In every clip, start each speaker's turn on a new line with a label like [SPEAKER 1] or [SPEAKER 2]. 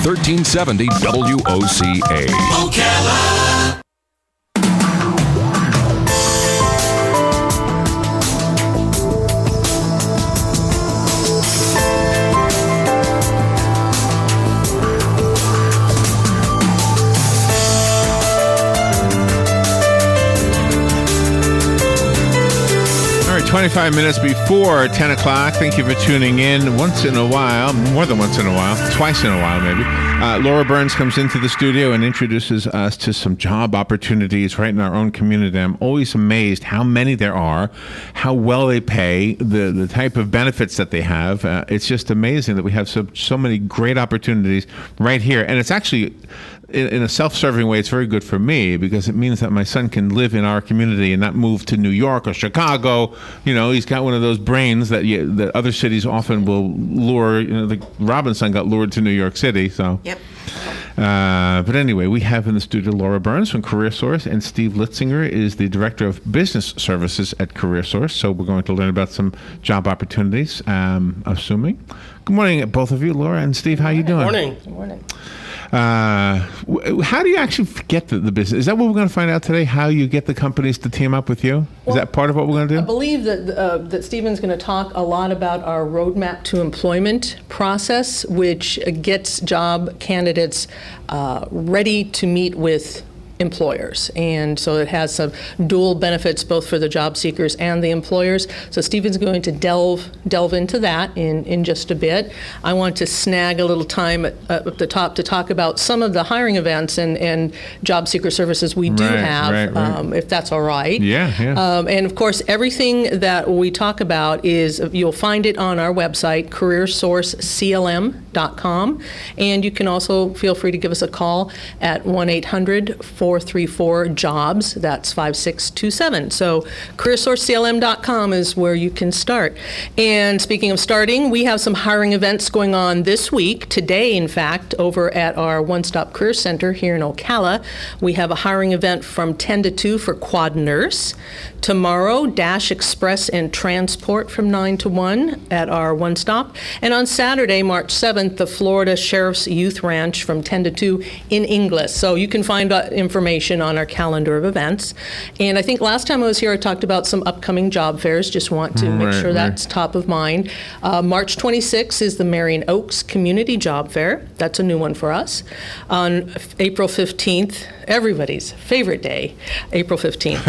[SPEAKER 1] 1370 WOCA.
[SPEAKER 2] Ocala.
[SPEAKER 3] All right, 25 minutes before 10 o'clock. Thank you for tuning in once in a while, more than once in a while, twice in a while maybe. Laura Byrnes comes into the studio and introduces us to some job opportunities right in our own community. I'm always amazed how many there are, how well they pay, the type of benefits that they have. It's just amazing that we have so many great opportunities right here. And it's actually, in a self-serving way, it's very good for me because it means that my son can live in our community and not move to New York or Chicago. You know, he's got one of those brains that other cities often will lure. You know, the Robin's son got lured to New York City. So.
[SPEAKER 4] Yep.
[SPEAKER 3] But anyway, we have in the studio Laura Byrnes from CareerSource, and Steve Litzinger is the Director of Business Services at CareerSource. So we're going to learn about some job opportunities, assuming. Good morning, both of you, Laura and Steve. How you doing?
[SPEAKER 5] Morning.
[SPEAKER 4] Good morning.
[SPEAKER 3] How do you actually get the business? Is that what we're going to find out today? How you get the companies to team up with you? Is that part of what we're going to do?
[SPEAKER 4] I believe that Stephen's going to talk a lot about our roadmap to employment process, which gets job candidates ready to meet with employers. And so it has some dual benefits both for the job seekers and the employers. So Stephen's going to delve into that in just a bit. I want to snag a little time at the top to talk about some of the hiring events and job seeker services we do have, if that's all right.
[SPEAKER 3] Yeah.
[SPEAKER 4] And of course, everything that we talk about you'll find it on our website, CareerSourceCLM.com. And you can also feel free to give us a call at 1-800-434-JOBS. That's 5627. So CareerSourceCLM.com is where you can start. And speaking of starting, we have some hiring events going on this week. Today, in fact, over at our One Stop Career Center here in Ocala, we have a hiring event from 10 to 2 for quad nurse. Tomorrow, Dash Express and Transport from 9 to 1 at our One Stop. And on Saturday, March 7th, the Florida Sheriff's Youth Ranch from 10 to 2 in Inglis. So you can find information on our calendar of events. And I think last time I was here, I talked about some upcoming job fairs. Just want to make sure that's top of mind. March 26th is the Marion Oaks Community Job Fair. That's a new one for us. On April 15th, everybody's favorite day, April 15th.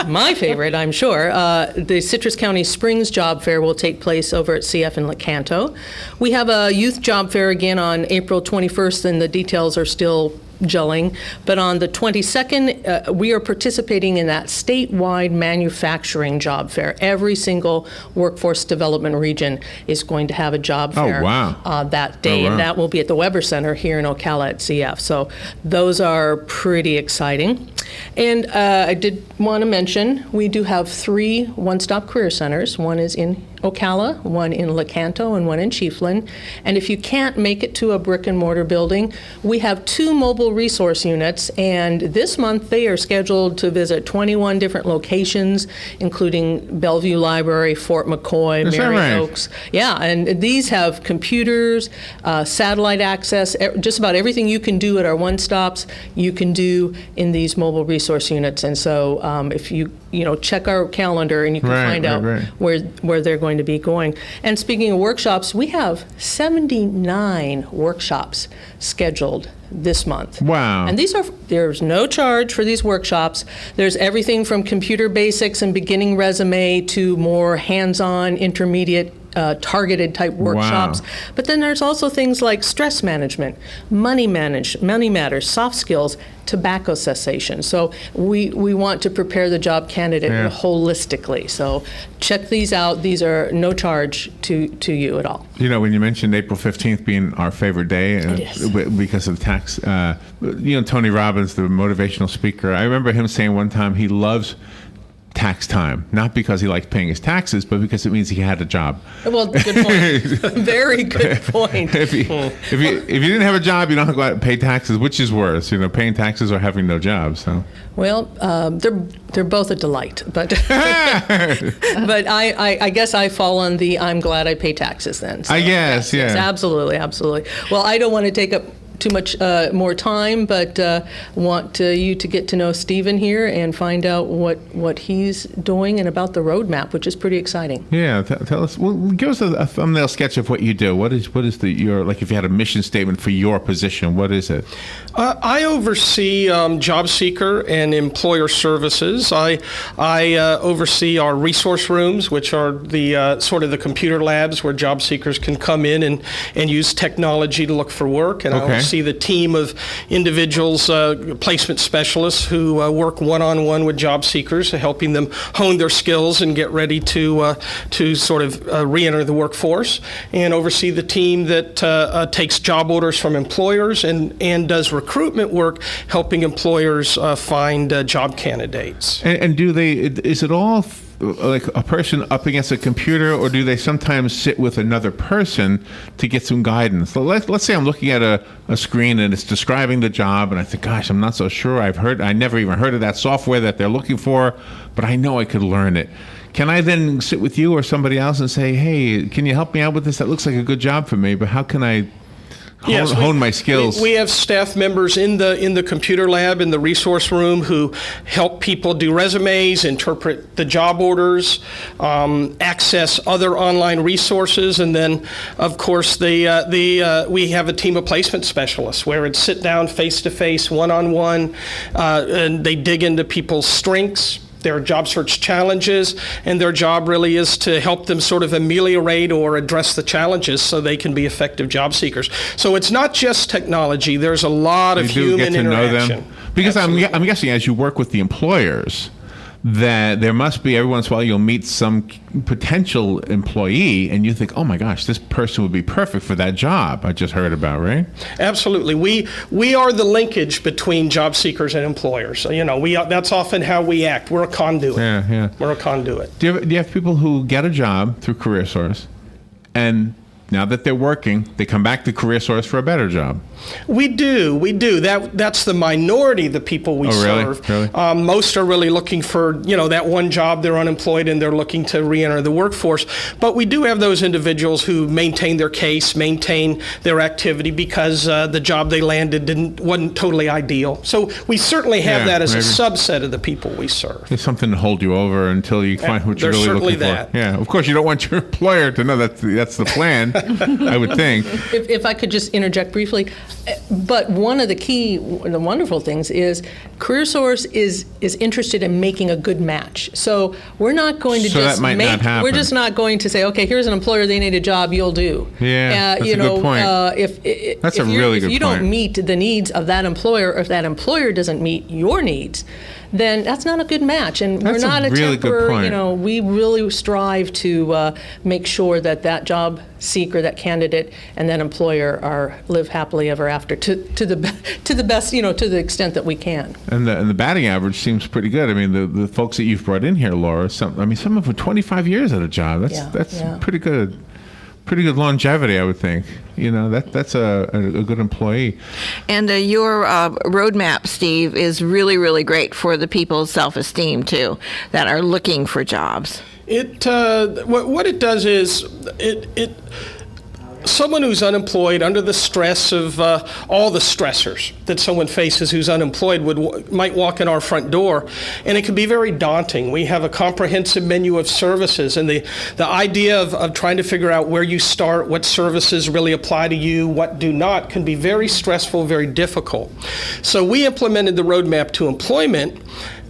[SPEAKER 4] My favorite, I'm sure. The Citrus County Springs Job Fair will take place over at CF in Lecanto. We have a youth job fair again on April 21st, and the details are still gelling. But on the 22nd, we are participating in that statewide manufacturing job fair. Every single workforce development region is going to have a job fair that day, and that will be at the Weber Center here in Ocala at CF. So those are pretty exciting. And I did want to mention, we do have 3 one-stop career centers. One is in Ocala, one in Lecanto, and one in Chiefland. And if you can't make it to a brick and mortar building, we have 2 mobile resource units, and this month they are scheduled to visit 21 different locations, including Bellevue Library, Fort McCoy, Marion Oaks. Yeah, and these have computers, satellite access, just about everything you can do at our one-stops, you can do in these mobile resource units. And so if you check our calendar and you can find out where they're going to be going. And speaking of workshops, we have 79 workshops scheduled this month.
[SPEAKER 3] Wow.
[SPEAKER 4] And there's no charge for these workshops. There's everything from computer basics and beginning resume to more hands-on, intermediate, targeted type workshops.
[SPEAKER 3] Wow.
[SPEAKER 4] But then there's also things like stress management, money matters, soft skills, tobacco cessation. So we want to prepare the job candidate holistically. So check these out. These are no charge to you at all.
[SPEAKER 3] You know, when you mentioned April 15th being our favorite day because of tax, Tony Robbins, the motivational speaker, I remember him saying one time he loves tax time, not because he likes paying his taxes, but because it means he had a job.
[SPEAKER 4] Well, good point. Very good point.
[SPEAKER 3] If you didn't have a job, you don't have to go out and pay taxes. Which is worse, paying taxes or having no job? So.
[SPEAKER 4] Well, they're both a delight, but but I guess I fall on the I'm glad I pay taxes then. So,
[SPEAKER 3] I guess,
[SPEAKER 4] yes, absolutely. Well, I don't want to take up too much more time, but want you to get to know Stephen here and find out what he's doing and about the roadmap, which is pretty exciting.
[SPEAKER 3] Yeah, tell us. Well, give us a thumbnail sketch of what you do. What is your, like, if you had a mission statement for your position, what is it?
[SPEAKER 5] I oversee job seeker and employer services. I oversee our resource rooms, which are the sort of the computer labs where job seekers can come in and use technology to look for work. And I oversee the team of individuals, placement specialists who work one-on-one with job seekers, helping them hone their skills and get ready to sort of re-enter the workforce, and oversee the team that takes job orders from employers and does recruitment work, helping employers find job candidates.
[SPEAKER 3] And is it all like a person up against a computer, or do they sometimes sit with another person to get some guidance? So let's say I'm looking at a screen and it's describing the job, and I think, gosh, I'm not so sure. I never even heard of that software that they're looking for, but I know I could learn it. Can I then sit with you or somebody else and say, hey, can you help me out with this? That looks like a good job for me, but how can I hone my skills?
[SPEAKER 5] We have staff members in the computer lab, in the resource room, who help people do resumes, interpret the job orders, access other online resources, and then, of course, we have a team of placement specialists where it's sit down, face-to-face, one-on-one, and they dig into people's strengths, their job search challenges, and their job really is to help them sort of ameliorate or address the challenges so they can be effective job seekers. So it's not just technology. There's a lot of human interaction. Know them?
[SPEAKER 3] Because I'm guessing as you work with the employers, that there must be, every once in a while, you'll meet some potential employee and you think, oh my gosh, this person would be perfect for that job I just heard about, right?
[SPEAKER 5] Absolutely. We are the linkage between job seekers and employers. That's often how we act. We're a conduit.
[SPEAKER 3] Yeah.
[SPEAKER 5] We're a conduit.
[SPEAKER 3] Do you have people who get a job through CareerSource, and now that they're working, they come back to CareerSource for a better job?
[SPEAKER 5] We do. That's the minority of the people we serve.
[SPEAKER 3] Really?
[SPEAKER 5] Most are really looking for, that one job, they're unemployed and they're looking to re-enter the workforce. But we do have those individuals who maintain their case, maintain their activity because the job they landed wasn't totally ideal. So we certainly have that as a subset of the people we serve.
[SPEAKER 3] There's something to hold you over until you find what you're really looking for. Yeah, of course you don't want your employer to know that's the plan. I would think.
[SPEAKER 4] If I could just interject briefly, but one of the wonderful things is CareerSource is interested in making a good match. So we're not going to we're just not going to say, okay, here's an employer, they need a job, you'll do.
[SPEAKER 3] Yeah, that's a good point.
[SPEAKER 4] If you don't meet the needs of that employer, or if that employer doesn't meet your needs, then that's not a good match. And
[SPEAKER 3] that's
[SPEAKER 4] we're not
[SPEAKER 3] a really good point.
[SPEAKER 4] We really strive to make sure that job seeker, that candidate, and that employer live happily ever after to the best, to the extent that we can.
[SPEAKER 3] And the batting average seems pretty good. I mean, the folks that you've brought in here, Laura, some of them for 25 years at a job. That's pretty good. Pretty good longevity, I would think. That's a good employee.
[SPEAKER 6] And your roadmap, Steve, is really, really great for the people's self-esteem, too, that are looking for jobs.
[SPEAKER 5] What it does is someone who's unemployed, under the stress of all the stressors that someone faces who's unemployed, might walk in our front door, and it can be very daunting. We have a comprehensive menu of services, and the idea of trying to figure out where you start, what services really apply to you, what do not, can be very stressful, very difficult. So we implemented the roadmap to employment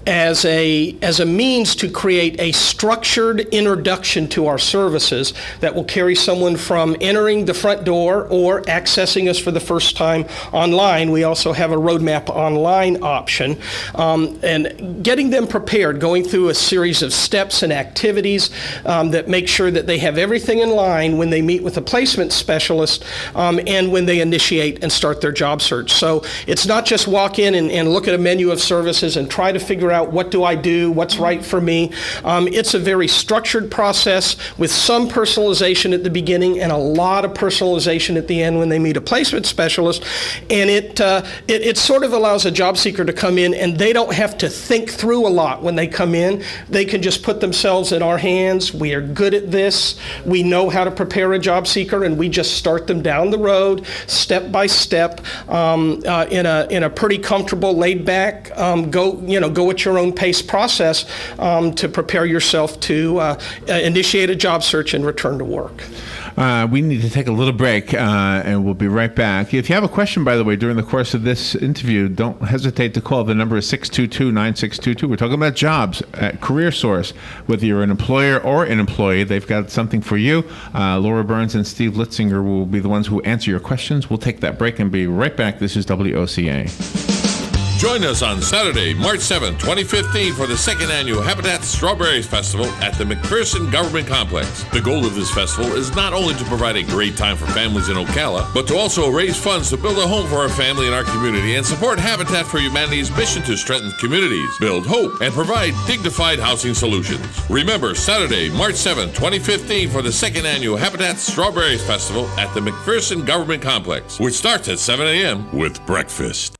[SPEAKER 5] as a means to create a structured introduction to our services that will carry someone from entering the front door or accessing us for the first time online. We also have a roadmap online option, and getting them prepared, going through a series of steps and activities that make sure that they have everything in line when they meet with a placement specialist and when they initiate and start their job search. So it's not just walk in and look at a menu of services and try to figure out what do I do, what's right for me. It's a very structured process with some personalization at the beginning and a lot of personalization at the end when they meet a placement specialist. And it sort of allows a job seeker to come in and they don't have to think through a lot when they come in. They can just put themselves in our hands. We are good at this. We know how to prepare a job seeker, and we just start them down the road, step by step, in a pretty comfortable, laid back, go at your own pace process to prepare yourself to initiate a job search and return to work.
[SPEAKER 3] We need to take a little break, and we'll be right back. If you have a question, by the way, during the course of this interview, don't hesitate to call. The number is 622-9622. We're talking about jobs at CareerSource. Whether you're an employer or an employee, they've got something for you. Laura Byrnes and Steve Litzinger will be the ones who answer your questions. We'll take that break and be right back. This is WOCA.
[SPEAKER 1] Join us on Saturday, March 7, 2015 for the second annual Habitat Strawberries Festival at the McPherson Government Complex. The goal of this festival is not only to provide a great time for families in Ocala, but to also raise funds to build a home for our family and our community and support Habitat for Humanity's mission to strengthen communities, build hope, and provide dignified housing solutions. Remember, Saturday, March 7, 2015 for the second annual Habitat Strawberries Festival at the McPherson Government Complex, which starts at 7 a.m. with breakfast.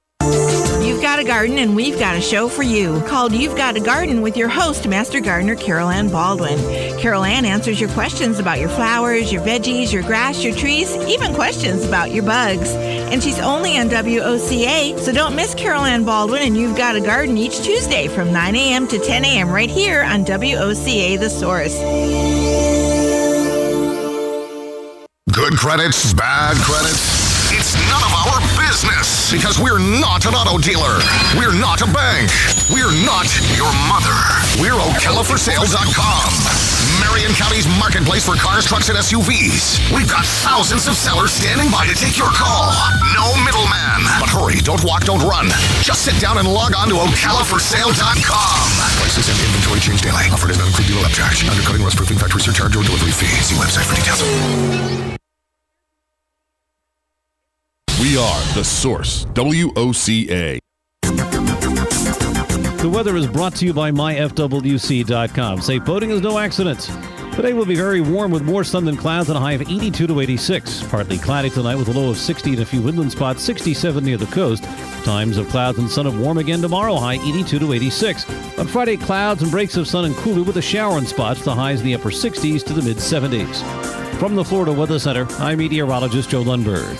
[SPEAKER 7] You've got a garden and we've got a show for you called You've Got a Garden with your host, Master Gardener Carol Ann Baldwin. Carol Ann answers your questions about your flowers, your veggies, your grass, your trees, even questions about your bugs. And she's only on WOCA, so don't miss Carol Ann Baldwin and You've Got a Garden each Tuesday from 9 a.m. to 10 a.m. right here on WOCA The Source.
[SPEAKER 2] Good credits, bad credits. It's none of our business because we're not an auto dealer. We're not a bank. We're not your mother. We're OcalaForSale.com. Marion County's marketplace for cars, trucks, and SUVs. We've got thousands of sellers standing by to take your call. No middleman. But hurry, don't walk, don't run. Just sit down and log on to OcalaForSale.com. Prices and inventory change daily. Offer does not include dealer upcharge. Undercutting, rust proofing, factory surcharge, or delivery fee. See website for details.
[SPEAKER 1] We are The Source, WOCA.
[SPEAKER 8] The weather is brought to you by myfwc.com. Safe boating is no accident. Today will be very warm with more sun than clouds and a high of 82 to 86. Partly cloudy tonight with a low of 60 and a few woodland spots, 67 near the coast. Times of clouds and sun of warm again tomorrow, high 82 to 86. On Friday, clouds and breaks of sun and cooler with a shower in spots, the highs in the upper 60s to the mid 70s. From the Florida Weather Center, I'm meteorologist Joe Lundberg.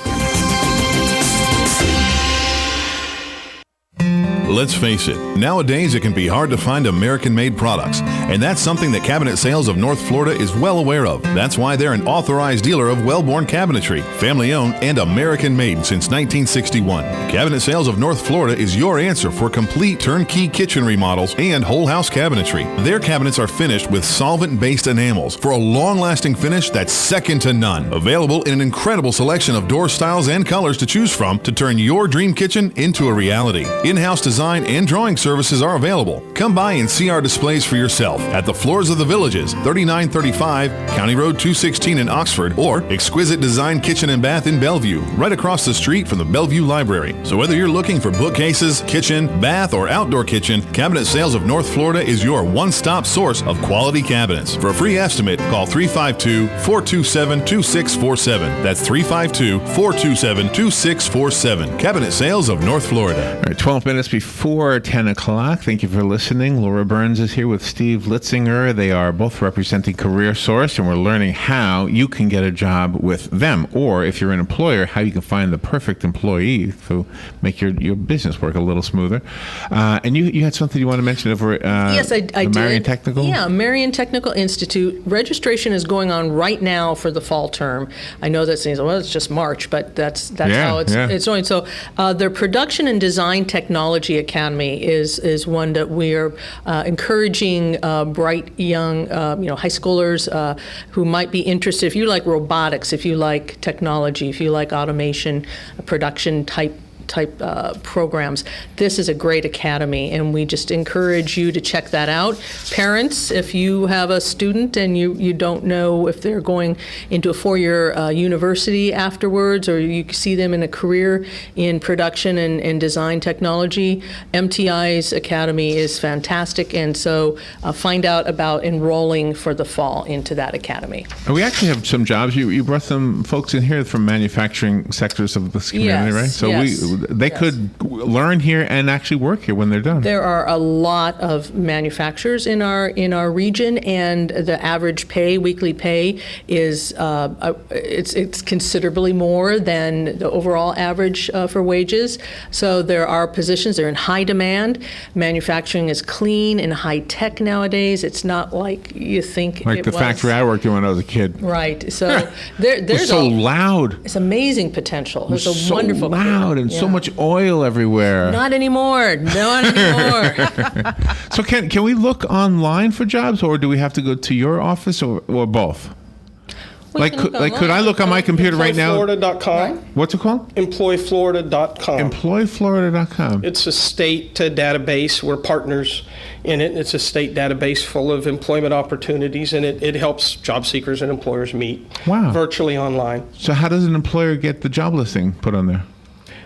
[SPEAKER 9] Let's face it, nowadays it can be hard to find American-made products, and that's something that Cabinet Sales of North Florida is well aware of. That's why they're an authorized dealer of Wellborn Cabinetry, family-owned and American-made since 1961. Cabinet Sales of North Florida is your answer for complete turnkey kitchen remodels and whole house cabinetry. Their cabinets are finished with solvent-based enamels for a long-lasting finish that's second to none. Available in an incredible selection of door styles and colors to choose from to turn your dream kitchen into a reality. In-house design and drawing services are available. Come by and see our displays for yourself at the Floors of the Villages, 3935 County Road 216 in Oxford, or Exquisite Design Kitchen and Bath in Bellevue, right across the street from the Bellevue Library. So whether you're looking for bookcases, kitchen, bath, or outdoor kitchen, Cabinet Sales of North Florida is your one-stop source of quality cabinets. For a free estimate, call 352-427-2647. That's 352-427-2647. Cabinet Sales of North Florida.
[SPEAKER 3] All right, 12 minutes before 10 o'clock. Thank you for listening. Laura Byrnes is here with Steve Litzinger. They are both representing CareerSource, and we're learning how you can get a job with them, or if you're an employer, how you can find the perfect employee to make your business work a little smoother. And you had something you want to mention over
[SPEAKER 4] yes, I
[SPEAKER 3] the Marion
[SPEAKER 4] did.
[SPEAKER 3] Technical?
[SPEAKER 4] Yeah, Marion Technical Institute. Registration is going on right now for the fall term. I know that seems, well, it's just March, but that's how it's going. So their Production and Design Technology Academy is one that we're encouraging bright young high schoolers who might be interested. If you like robotics, if you like technology, if you like automation, production type type programs. This is a great academy, and we just encourage you to check that out. Parents, if you have a student and you don't know if they're going into a four-year university afterwards, or you see them in a career in production and design technology, MTI's academy is fantastic, and so find out about enrolling for the fall into that academy.
[SPEAKER 3] And we actually have some jobs. You brought some folks in here from manufacturing sectors of this community, right? So they could learn here and actually work here when they're done.
[SPEAKER 4] There are a lot of manufacturers in our region, and the average pay, weekly pay, is it's considerably more than the overall average for wages. So there are positions, they're in high demand. Manufacturing is clean and high tech nowadays. It's not like you think
[SPEAKER 3] like
[SPEAKER 4] it
[SPEAKER 3] the
[SPEAKER 4] was.
[SPEAKER 3] Factory I worked in when I was a kid.
[SPEAKER 4] Right. So there's
[SPEAKER 3] it was so loud.
[SPEAKER 4] It's amazing potential. There's a
[SPEAKER 3] so
[SPEAKER 4] wonderful
[SPEAKER 3] loud and so much oil everywhere.
[SPEAKER 4] Not anymore. Not anymore.
[SPEAKER 3] So can we look online for jobs, or do we have to go to your office, or both? Could I look on my computer right now?
[SPEAKER 5] EmployFlorida.com.
[SPEAKER 3] What's it called?
[SPEAKER 5] EmployFlorida.com.
[SPEAKER 3] EmployFlorida.com.
[SPEAKER 5] It's a state database. We're partners in it. It's a state database full of employment opportunities, and it helps job seekers and employers meet virtually online.
[SPEAKER 3] So how does an employer get the job listing put on there?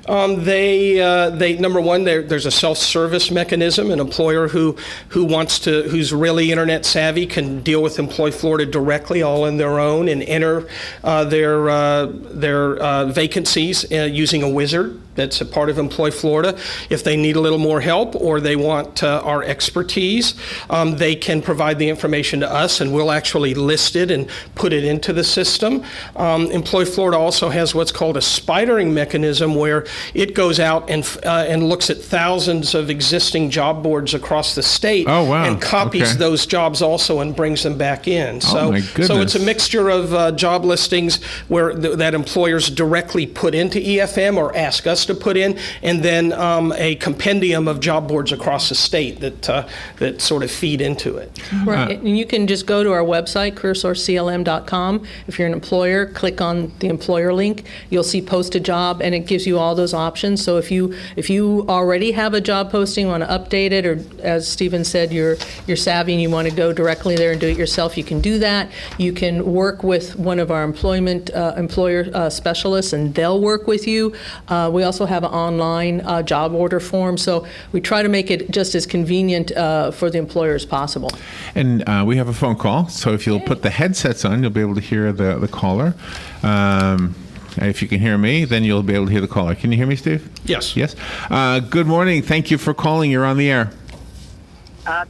[SPEAKER 5] They number one, there's a self-service mechanism. An employer who's really internet savvy can deal with Employ Florida directly, all on their own, and enter their vacancies using a wizard. That's a part of Employ Florida. If they need a little more help or they want our expertise, they can provide the information to us, and we'll actually list it and put it into the system. Employ Florida also has what's called a spidering mechanism, where it goes out and looks at thousands of existing job boards across the state and copies those jobs also and brings them back in. So it's a mixture of job listings where that employers directly put into EFM or ask us to put in, and then a compendium of job boards across the state that sort of feed into it.
[SPEAKER 4] Right, and you can just go to our website, CareerSourceCLM.com. If you're an employer, click on the employer link. You'll see post a job, and it gives you all those options. So if you already have a job posting, want to update it, or as Stephen said, you're savvy and you want to go directly there and do it yourself, you can do that. You can work with one of our employer specialists, and they'll work with you. We also have an online job order form, so we try to make it just as convenient for the employer as possible.
[SPEAKER 3] And we have a phone call, so if you'll put the headsets on, you'll be able to hear the caller. If you can hear me, then you'll be able to hear the caller. Can you hear me, Steve?
[SPEAKER 5] Yes.
[SPEAKER 3] Yes. Good morning. Thank you for calling. You're on the air.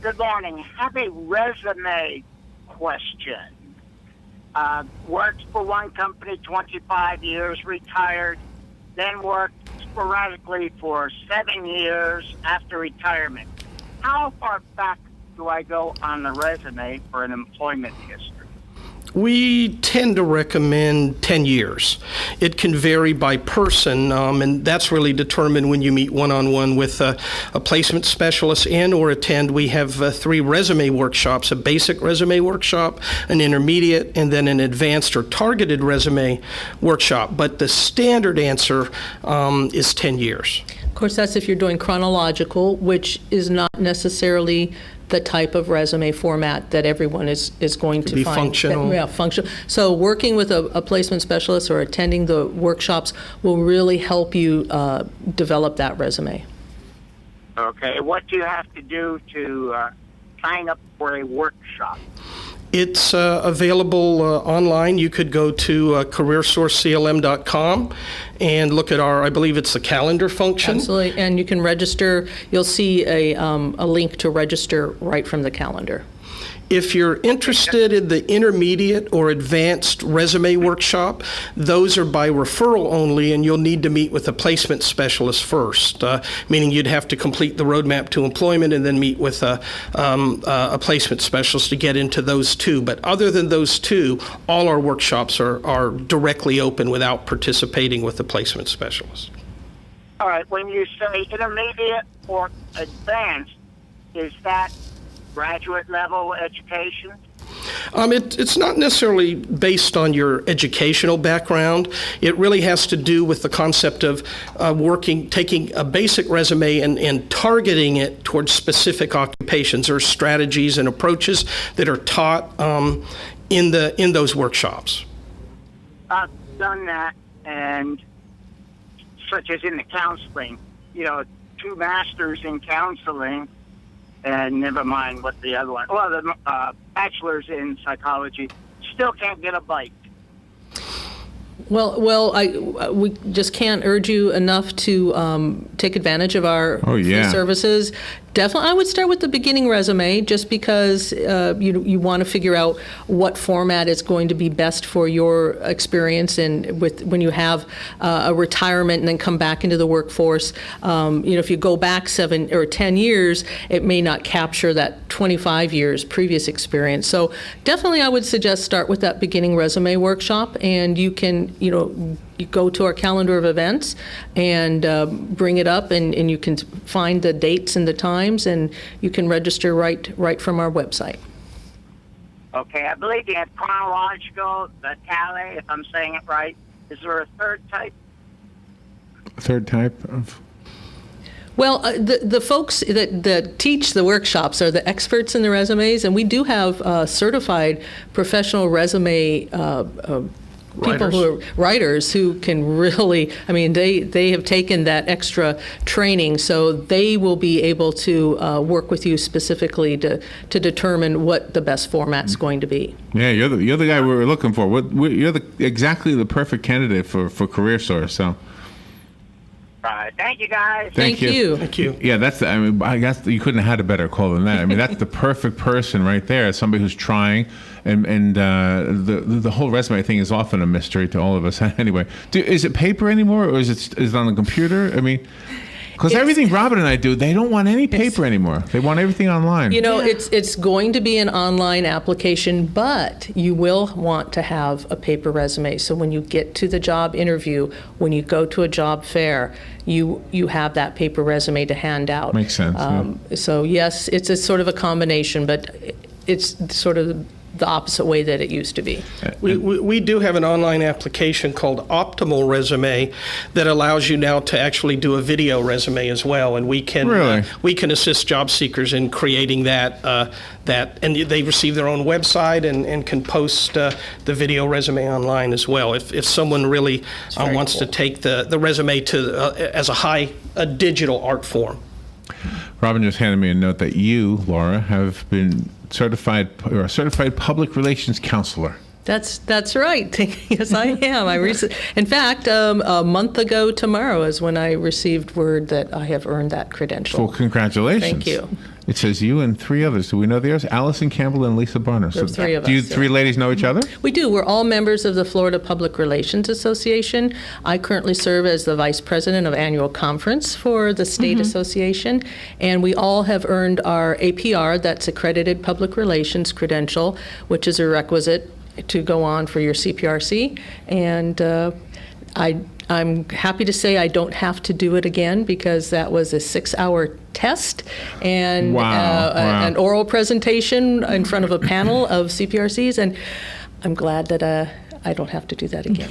[SPEAKER 10] Good morning. I have a resume question. Worked for one company 25 years, retired, then worked sporadically for 7 years after retirement. How far back do I go on the resume for an employment history?
[SPEAKER 5] We tend to recommend 10 years. It can vary by person, and that's really determined when you meet one-on-one with a placement specialist and or attend. We have 3 resume workshops: a basic resume workshop, an intermediate, and then an advanced or targeted resume workshop. But the standard answer is 10 years.
[SPEAKER 4] Of course, that's if you're doing chronological, which is not necessarily the type of resume format that everyone is going to
[SPEAKER 5] be
[SPEAKER 4] find.
[SPEAKER 5] Functional.
[SPEAKER 4] Functional. So working with a placement specialist or attending the workshops will really help you develop that resume.
[SPEAKER 10] Okay. What do you have to do to sign up for a workshop?
[SPEAKER 5] It's available online. You could go to CareerSourceCLM.com and look at I believe it's the calendar function.
[SPEAKER 4] Absolutely, and you can register. You'll see a link to register right from the calendar.
[SPEAKER 5] If you're interested in the intermediate or advanced resume workshop, those are by referral only, and you'll need to meet with a placement specialist first, meaning you'd have to complete the roadmap to employment and then meet with a placement specialist to get into those 2. But other than those 2, all our workshops are directly open without participating with the placement specialist.
[SPEAKER 10] All right. When you say intermediate or advanced, is that graduate level education?
[SPEAKER 5] It's not necessarily based on your educational background. It really has to do with the concept of taking a basic resume and targeting it towards specific occupations or strategies and approaches that are taught in those workshops.
[SPEAKER 10] I've done that, and such as in the counseling, 2 masters in counseling, and never mind what the other one, the bachelor's in psychology, still can't get a bite.
[SPEAKER 4] Well, we just can't urge you enough to take advantage of our free services. Definitely, I would start with the beginning resume, just because you want to figure out what format is going to be best for your experience, and when you have a retirement and then come back into the workforce. If you go back 7 or 10 years, it may not capture that 25 years previous experience. So definitely, I would suggest start with that beginning resume workshop, and you can you go to our calendar of events and bring it up, and you can find the dates and the times, and you can register right from our website.
[SPEAKER 10] Okay, I believe you have chronological, the tally, if I'm saying it right. Is there a third type?
[SPEAKER 3] Third type of?
[SPEAKER 4] Well, the folks that teach the workshops are the experts in the resumes, and we do have certified professional resume people who are writers who can really, they have taken that extra training, so they will be able to work with you specifically to determine what the best format's going to be.
[SPEAKER 3] Yeah, you're the guy we were looking for. You're exactly the perfect candidate for CareerSource. So.
[SPEAKER 10] Right. Thank you, guys.
[SPEAKER 4] Thank you.
[SPEAKER 5] Thank you.
[SPEAKER 3] Yeah, I guess you couldn't have had a better call than that. That's the perfect person right there. Somebody who's trying, and the whole resume thing is often a mystery to all of us. Anyway, is it paper anymore, or is it on the computer? Because everything Robin and I do, they don't want any paper anymore. They want everything online.
[SPEAKER 4] It's going to be an online application, but you will want to have a paper resume. So when you get to the job interview, when you go to a job fair, you have that paper resume to hand out.
[SPEAKER 3] Makes sense.
[SPEAKER 4] So yes, it's a sort of a combination, but it's sort of the opposite way that it used to be.
[SPEAKER 5] We do have an online application called Optimal Resume that allows you now to actually do a video resume as well, and we can assist job seekers in creating that, and they receive their own website and can post the video resume online as well. If someone really wants to take the resume to as a digital art form.
[SPEAKER 3] Robin just handed me a note that you, Laura, have been certified public relations counselor.
[SPEAKER 4] That's right. Yes, I am. In fact, a month ago tomorrow is when I received word that I have earned that credential.
[SPEAKER 3] Well, congratulations.
[SPEAKER 4] Thank you.
[SPEAKER 3] It says you and 3 others. Do we know the others? Allison Campbell and Lisa Byrnes.
[SPEAKER 4] There's 3 of us.
[SPEAKER 3] Do you 3 ladies know each other?
[SPEAKER 4] We do. We're all members of the Florida Public Relations Association. I currently serve as the vice president of annual conference for the state association, and we all have earned our APR, that's accredited public relations credential, which is a requisite to go on for your CPRC. And I'm happy to say I don't have to do it again, because that was a 6-hour test and an oral presentation in front of a panel of CPRCs, and I'm glad that I don't have to do that again.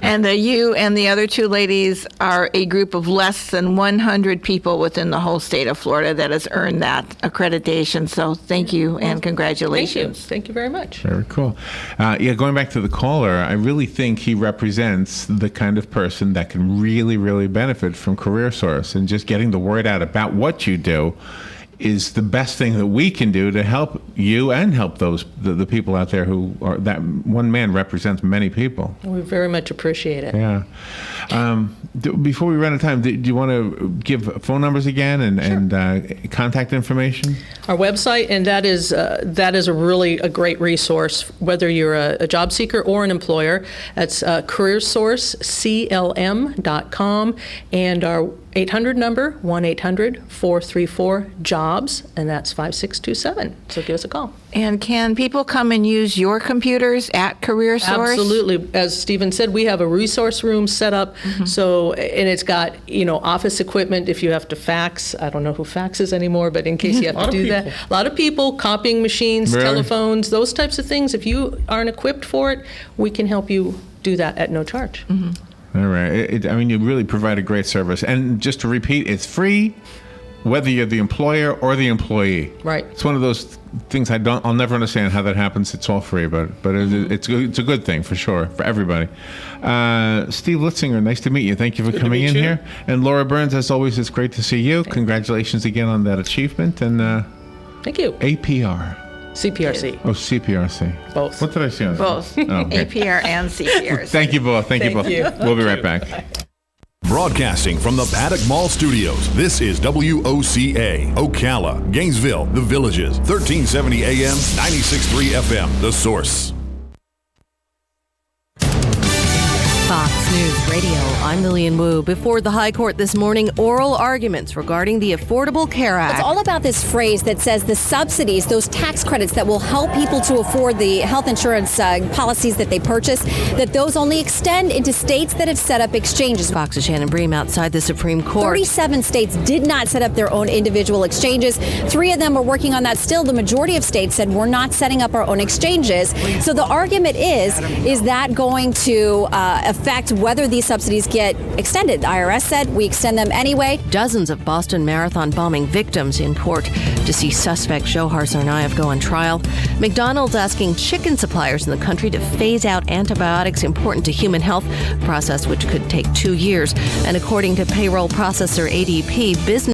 [SPEAKER 6] And you and the other 2 ladies are a group of less than 100 people within the whole state of Florida that has earned that accreditation. So thank you and congratulations.
[SPEAKER 4] Thank you very much.
[SPEAKER 3] Very cool. Going back to the caller, I really think he represents the kind of person that can really, really benefit from CareerSource, and just getting the word out about what you do is the best thing that we can do to help you and help the people out there who are, that one man represents many people.
[SPEAKER 4] We very much appreciate it.
[SPEAKER 3] Yeah. Before we run out of time, do you want to give phone numbers again and contact information?
[SPEAKER 4] Our website, and that is a really great resource, whether you're a job seeker or an employer. That's CareerSource CLM.com, and our 800 number, 1-800-434-JOB. jobs, and that's 5627. So give us a call.
[SPEAKER 6] And can people come and use your computers at CareerSource?
[SPEAKER 4] Absolutely. As Stephen said, we have a resource room set up. So, and it's got, office equipment if you have to fax. I don't know who faxes anymore, but in case you have to do that. A lot of people, copying machines,
[SPEAKER 3] Really?
[SPEAKER 4] telephones, those types of things. If you aren't equipped for it, we can help you do that at no charge.
[SPEAKER 3] All right. You really provide a great service. And just to repeat, it's free, whether you're the employer or the employee.
[SPEAKER 4] Right.
[SPEAKER 3] It's one of those things I'll never understand how that happens. It's all free, but it's a good thing for sure for everybody. Steve Litzinger, nice to meet you. Thank you for coming in here. And Laura Byrnes, as always, it's great to see you. Congratulations again on that achievement. And
[SPEAKER 4] Thank you.
[SPEAKER 3] APR.
[SPEAKER 4] CPRC.
[SPEAKER 3] Oh, CPRC.
[SPEAKER 4] Both.
[SPEAKER 3] What did I say?
[SPEAKER 6] Both.
[SPEAKER 3] Oh, okay.
[SPEAKER 6] APR and CPRC.
[SPEAKER 3] Thank you both. Thank you both.
[SPEAKER 4] you.
[SPEAKER 3] We'll be right back.
[SPEAKER 9] Broadcasting from the Paddock Mall Studios, this is WOCA, Ocala, Gainesville, The Villages, 1370 AM, 96.3 FM, The Source.
[SPEAKER 11] Fox News Radio, I'm Lillian Wu. Before the High Court this morning, oral arguments regarding the Affordable Care Act.
[SPEAKER 12] It's all about this phrase that says the subsidies, those tax credits that will help people to afford the health insurance policies that they purchase, that those only extend into states that have set up exchanges.
[SPEAKER 11] Fox's Shannon Bream outside the Supreme Court.
[SPEAKER 12] 37 states did not set up their own individual exchanges. 3 of them are working on that still. The majority of states said we're not setting up our own exchanges. So the argument is that going to affect whether these subsidies get extended? The IRS said we extend them anyway.
[SPEAKER 11] Dozens of Boston Marathon bombing victims in court to see suspect Johar Tsarnaev go on trial. McDonald's asking chicken suppliers in the country to phase out antibiotics important to human health, a process which could take 2 years. And according to payroll processor ADP, business